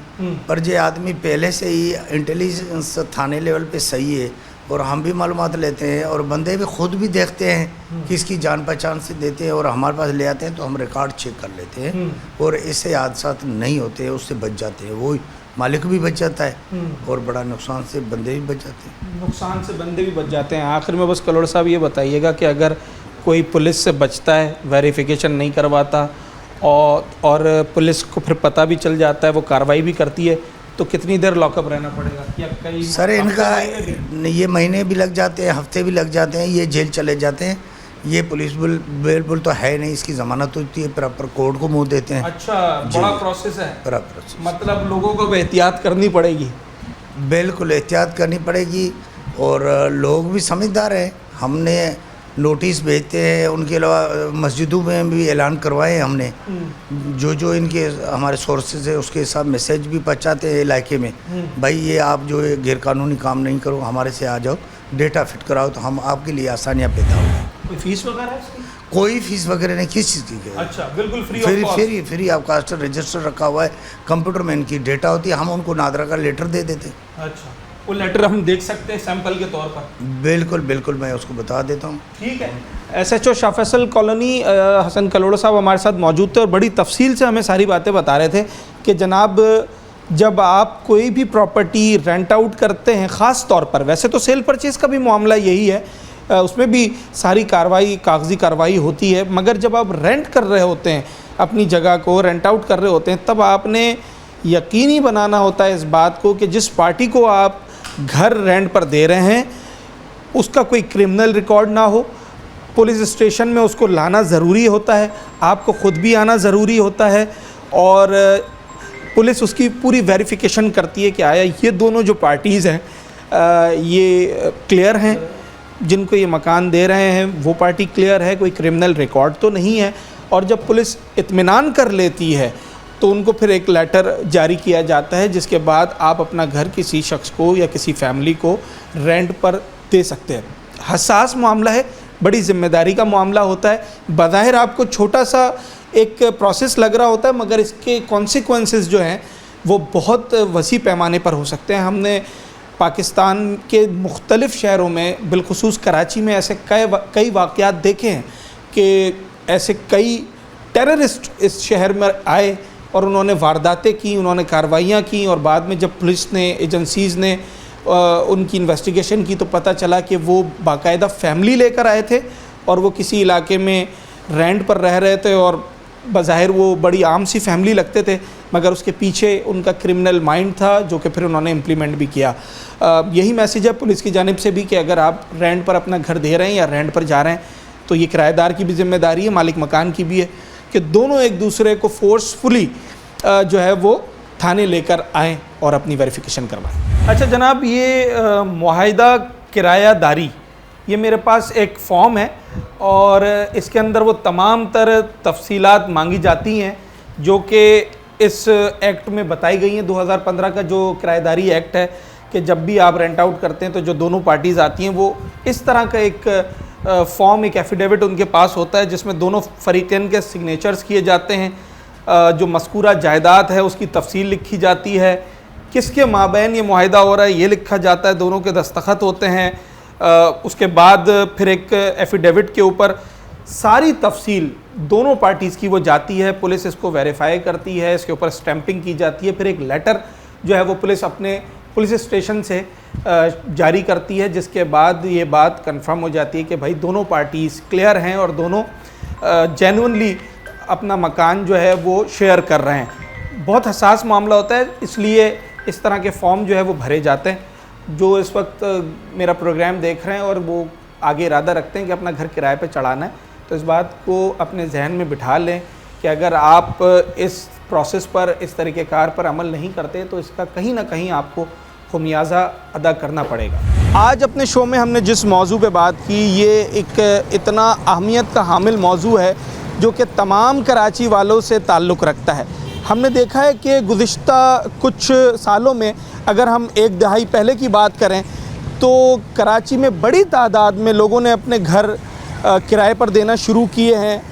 पर ये आदमी पहले से ही इंटेलिजेंस थाने लेवल पे सही है और हम भी मालूमात लेते हैं और बंदे भी खुद भी देखते हैं किसकी जान पहचान से देते हैं और हमारे पास ले आते हैं तो हम रिकॉर्ड चेक कर लेते हैं और इससे हादसा नहीं होते हैं, उससे बच जाते हैं, वो मालिक भी बच जाता है और बड़ा नुकसान से बंदे भी बच जाते हैं। नुकसान से बंदे भी बच जाते हैं। आखिर में बस कलोड़ साहब ये बताइएगा कि अगर कोई पुलिस से बचता है, वेरिफिकेशन नहीं करवाता और पुलिस को फिर पता भी चल जाता है, वो कार्रवाई भी करती है, तो कितनी देर लॉकअप रहना पड़ेगा? या कई सर इनका ये महीने भी लग जाते हैं, हफ्ते भी लग जाते हैं, ये जेल चले जाते हैं। ये पुलिस बिल तो है नहीं, इसकी ज़मानत होती है, प्रॉपर कोर्ट को मुँह देते हैं। अच्छा, बड़ा प्रोसेस है। बड़ा प्रोसेस, मतलब लोगों को एहतियात करनी पड़ेगी। बिल्कुल एहतियात करनी पड़ेगी और लोग भी समझदार हैं। हमने नोटिस भेजते हैं, उनके अलावा मस्जिदों में भी ऐलान करवाए हमने, जो इनके हमारे सोर्सेज है उसके हिसाब मैसेज भी पहुँचाते हैं इलाके में, भाई ये आप जो गैर कानूनी काम नहीं करो, हमारे से आ जाओ, डेटा फिट कराओ तो हम आपके लिए आसानियाँ पैदा होंगी। कोई फीस वगैरह है इसकी? कोई फीस वगैरह नहीं, किस चीज़ की? अच्छा, बिल्कुल फ्री ऑफ कॉस्ट रजिस्टर रखा हुआ है, कंप्यूटर में इनकी डेटा होती है, हम उनको नादरा का लेटर दे देते हैं। अच्छा, वो लेटर हम देख सकते हैं सैंपल के तौर पर? बिल्कुल बिल्कुल, मैं उसको बता देता हूँ। ठीक है। SHO शाह फैसल कॉलोनी हसन कलोड़ साहब हमारे साथ मौजूद थे और बड़ी तफसील से हमें सारी बातें बता रहे थे कि जनाब जब आप कोई भी प्रॉपर्टी रेंट आउट करते हैं, ख़ास तौर पर, वैसे तो सेल परचेज़ का भी मामला यही है, उसमें भी सारी कार्रवाई, कागज़ी कार्रवाई होती है, मगर जब आप रेंट कर रहे होते हैं, अपनी जगह को रेंट आउट कर रहे होते हैं, तब आपने यकीनी बनाना होता है इस बात को कि जिस पार्टी को आप घर रेंट पर दे रहे हैं उसका कोई क्रिमिनल रिकॉर्ड ना हो। पुलिस स्टेशन में उसको लाना ज़रूरी होता है, आपको ख़ुद भी आना ज़रूरी होता है और पुलिस उसकी पूरी वेरिफिकेशन करती है कि आया ये दोनों जो पार्टीज़ हैं ये क्लियर हैं, जिनको ये मकान दे रहे हैं वो पार्टी क्लियर है, कोई क्रिमिनल रिकॉर्ड तो नहीं है। और जब पुलिस इत्मीनान कर लेती है तो उनको फिर एक लेटर जारी किया जाता है, जिसके बाद आप अपना घर किसी शख्स को या किसी फैमिली को रेंट पर दे सकते हैं। हसास मामला है, बड़ी ज़िम्मेदारी का मामला होता है। बज़ाहिर आपको छोटा सा एक प्रोसेस लग रहा होता है, मगर इसके कॉन्सिक्वेंसेस जो हैं वो बहुत वसी पैमाने पर हो सकते हैं। हमने पाकिस्तान के मुख्तलिफ़ शहरों में, बिलखुसूस कराची में, ऐसे कई वाक़यात देखे हैं कि ऐसे कई टेररिस्ट इस शहर में आए और उन्होंने वारदातें की, उन्होंने कार्रवाइयाँ की और बाद में जब पुलिस ने, एजेंसीज़ ने उनकी इन्वेस्टिगेशन की तो पता चला कि वो बाकायदा फैमिली लेकर आए थे और वो किसी इलाके में रेंट पर रह रहे थे और बज़ाहिर वो बड़ी आम सी फैमिली लगते थे, मगर उसके पीछे उनका क्रिमिनल माइंड था जो कि फिर उन्होंने इम्प्लीमेंट भी किया। यही मैसेज है पुलिस की जानिब से भी कि अगर आप रेंट पर अपना घर दे रहे हैं या रेंट पर जा रहे हैं तो ये किराएदार की भी जिम्मेदारी है, मालिक मकान की भी है कि दोनों एक दूसरे को फोर्सफुली जो है वो थाने लेकर आएँ और अपनी वेरिफिकेशन करवाएं। अच्छा जनाब, ये मुआहिदा किरायादारी, ये मेरे पास एक फ़ॉर्म है और इसके अंदर वो तमाम तर तफसीलात मांगी जाती हैं जो कि इस एक्ट में बताई गई हैं। 2015 का जो किराएदारी एक्ट है कि जब भी आप रेंट आउट करते हैं तो जो दोनों पार्टीज़ आती हैं वो इस तरह का एक फॉर्म, एक एफिडेविट उनके पास होता है जिसमें दोनों फरीक़ैन के सिग्नेचर्स किए जाते हैं। जो मज़कूरा जायदाद है उसकी तफसील लिखी जाती है, किसके माबैन ये मुआहिदा हो रहा है ये लिखा जाता है, दोनों के दस्तखत होते हैं। उसके बाद फिर एक एफिडेविट के ऊपर सारी तफसील दोनों पार्टीज़ की वो जाती है, पुलिस इसको वेरीफाई करती है, इसके ऊपर स्टैंपिंग की जाती है, फिर एक लेटर जो है वो पुलिस अपने पुलिस स्टेशन से जारी करती है, जिसके बाद ये बात कंफर्म हो जाती है कि भाई दोनों पार्टीज़ क्लियर हैं और दोनों जेन्युइनली अपना मकान जो है वो शेयर कर रहे हैं। बहुत हसास मामला होता है, इसलिए इस तरह के फॉर्म जो है वो भरे जाते हैं। जो इस वक्त मेरा प्रोग्राम देख रहे हैं और वो आगे इरादा रखते हैं कि अपना घर किराए पे चढ़ाना है, तो इस बात को अपने जहन में बिठा लें कि अगर आप इस प्रोसेस पर, इस तरीक़ेकार पर अमल नहीं करते तो इसका कहीं ना कहीं आपको खुमियाजा अदा करना पड़ेगा। आज अपने शो में हमने जिस मौजू पे बात की, ये एक इतना अहमियत का हामिल मौजू है जो कि तमाम कराची वालों से ताल्लुक़ रखता है। हमने देखा है कि गुज़िश्ता कुछ सालों में, अगर हम एक दहाई पहले की बात करें, तो कराची में बड़ी तादाद में लोगों ने अपने घर किराए पर देना शुरू किए हैं।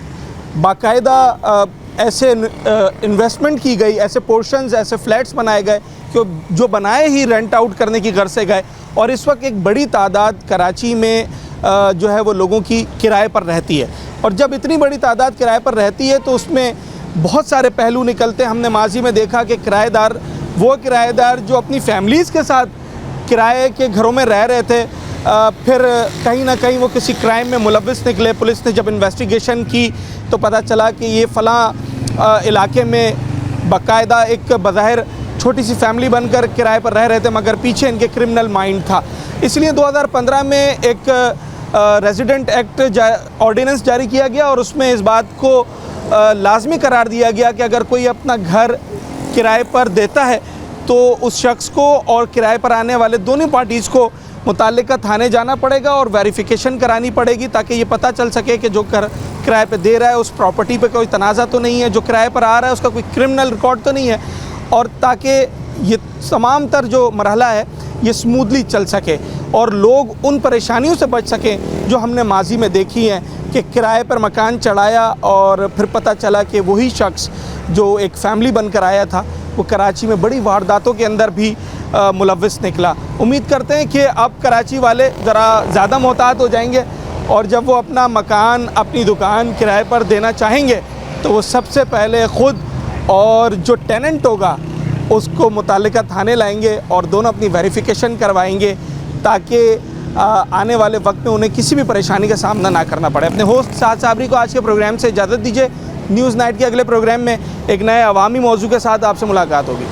बाकायदा ऐसे इन्वेस्टमेंट की गई, ऐसे पोर्शंस, ऐसे फ्लैट्स बनाए गए कि जो बनाए ही रेंट आउट करने की गर्ज से गए, और इस वक्त एक बड़ी तादाद कराची में जो है वो लोगों की किराए पर रहती है। और जब इतनी बड़ी तादाद किराए पर रहती है तो उसमें बहुत सारे पहलू निकलते हैं। हमने माजी में देखा कि किराएदार, वो किराएदार जो अपनी फैमिलीज़ के साथ किराए के घरों में रह रहे थे, फिर कहीं ना कहीं वो किसी क्राइम में मुलव्विस निकले। पुलिस ने जब इन्वेस्टिगेशन की तो पता चला कि ये फ़लाँ इलाके में बाकायदा एक बज़ाहिर छोटी सी फैमिली बनकर किराए पर रह रहे थे, मगर पीछे इनके क्रिमिनल माइंड था। इसलिए 2015 में एक रेजिडेंट एक्ट ऑर्डिनेंस जारी किया गया और उसमें इस बात को लाजमी करार दिया गया कि अगर कोई अपना घर किराए पर देता है तो उस शख्स को और किराए पर आने वाले दोनों पार्टीज़ को मुताल्लिका थाने जाना पड़ेगा और वेरिफिकेशन करानी पड़ेगी, ताकि ये पता चल सके कि जो घर किराए पे दे रहा है उस प्रॉपर्टी पे कोई तनाज़ा तो नहीं है, जो किराए पर आ रहा है उसका कोई क्रिमिनल रिकॉर्ड तो नहीं है, और ताकि ये तमाम तर जो मरहला है ये स्मूथली चल सके और लोग उन परेशानियों से बच सकें जो हमने माजी में देखी हैं कि किराए पर मकान चढ़ाया और फिर पता चला कि वही शख्स जो एक फ़ैमिली बनकर आया था वो कराची में बड़ी वारदातों के अंदर भी मुलव्विस निकला। उम्मीद करते हैं कि अब कराची वाले ज़रा ज़्यादा मोहतात हो जाएंगे और जब वो अपना मकान, अपनी दुकान किराए पर देना चाहेंगे तो वो सबसे पहले ख़ुद और जो टेनेंट होगा उसको मुताल्लिका थाने लाएंगे और दोनों अपनी वेरिफिकेशन करवाएंगे, ताकि आने वाले वक्त में उन्हें किसी भी परेशानी का सामना ना करना पड़े। अपने होस्ट साद साबरी को आज के प्रोग्राम से इजाज़त दीजिए। न्यूज़ नाइट के अगले प्रोग्राम में एक नए अवामी मौजू के साथ आपसे मुलाकात होगी।